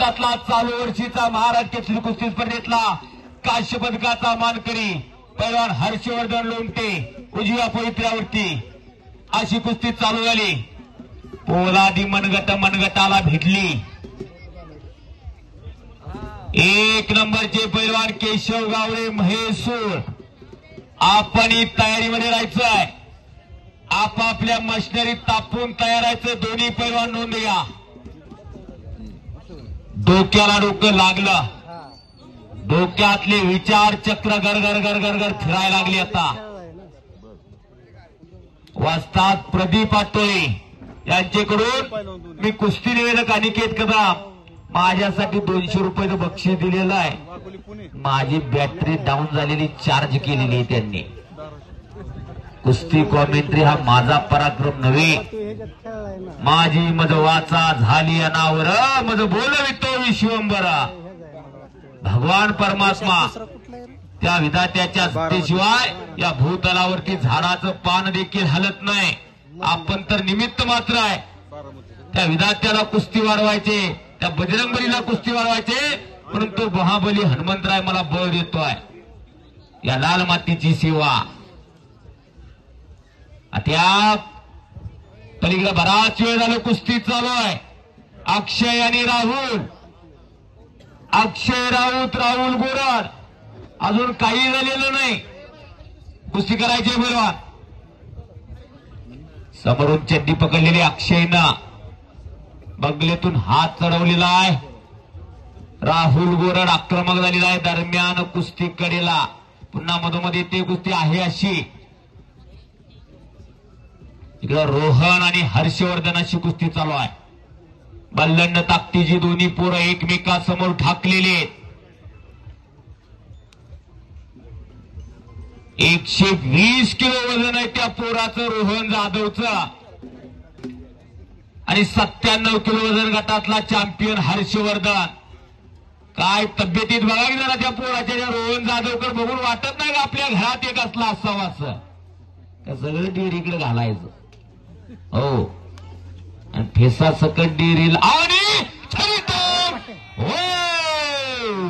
भारतातला चालू वर्षीचा महाराष्ट्र केसरी कुस्ती स्पर्धेतला काश्य पदकाचा मानकरी पैलवान हर्षवर्धन लोमटे उजव्या पवित्र्यावरती अशी कुस्ती चालू झाली. पोलादी मनगटाला भेटली. एक नंबरचे पैलवान केशव गावडे म्हैसूर. आपण तयारीमध्ये राहायचं आहे. आपापल्या मशिनरीत तापून तयार राहायचं. दोन्ही पैलवान नोंद घ्या. डोक्याला डोकं लागलं. डोक्यातले विचार चक्र गरगर गरगर गर फिरायला लागली. आता वस्ताद प्रदीप आटोळे यांच्याकडून मी कुस्ती निवेदक अनिकेत कदम माझ्यासाठी 200 रुपयाचं बक्षीस दिलेलं आहे. माझी बॅटरी डाऊन झालेली चार्ज केलेली आहे त्यांनी. कुस्ती कॉमेंट्री हा माझा पराक्रम नव्हे. माझी मज वाचा झाली अनावर मज बोलवितो विश्वंभरा. भगवान परमात्मा त्या विधात्याच्या सत्तेशिवाय या भूतलावरती झाडाचं पान देखील हलत नाही. आपण तर निमित्त मात्र आहे. त्या विधात्याला कुस्ती वाढवायचे, त्या बजरंगबलीला कुस्ती वाढवायचे, परंतु महाबली हनुमंतराय मला बळ देतोय. या लाल मातीची सेवा त्या पलीकडे बराच वेळ झाला कुस्ती चालू आहे. अक्षय आणि राहुल. अक्षय राऊत राहुल गोरड अजून काही झालेलं नाही. कुस्ती करायची बरोबर. समोरून चड्डी पकडलेली अक्षयनं बगलेतून हात चढवलेला आहे. राहुल गोरड आक्रमक झालेला आहे. दरम्यान कुस्ती कडेला पुन्हा मधोमध ते कुस्ती आहे अशी. इकडे रोहन आणि हर्षवर्धन अशी कुस्ती चालू आहे. बल्लंड ताकदीची दोन्ही पोरं एकमेकांसमोर ठाकलेले. 120 किलो वजन आहे त्या पोराचं रोहन जाधवचं आणि 97 किलो वजन गटातला चॅम्पियन हर्षवर्धन. काय तब्येतीत बघा की जरा त्या पोराच्या रोहन जाधवकर बघून वाटत नाही का आपल्या घरात एक असला असावं असं. त्या सगळं डेअरीकडे घालायचं. हो आणि फेसा सकट डेअरीला आणि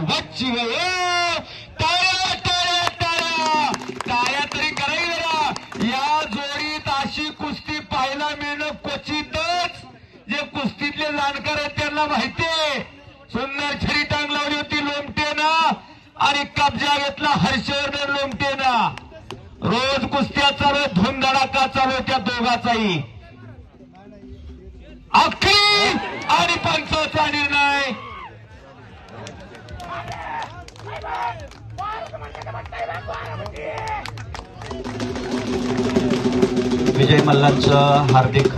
बच्ची टाळ्या टाळ्या टाळ्या टाळ्या तरी करायला. या जोडीत अशी कुस्ती पाहायला मिळणं क्वचितच. जे कुस्तीतले जाणकार आहेत त्यांना माहितीये. सुंदर छरी टांग लावली होती लोमटेनं आणि कब्जा घेतला हर्षवर्धन लोमटेनं. रोज कुस्त्या चालू, धूमधडाका चालू त्या दोघाचाही. अखरी आणि पंचाचा निर्णय. विजय मल्लांचं हार्दिक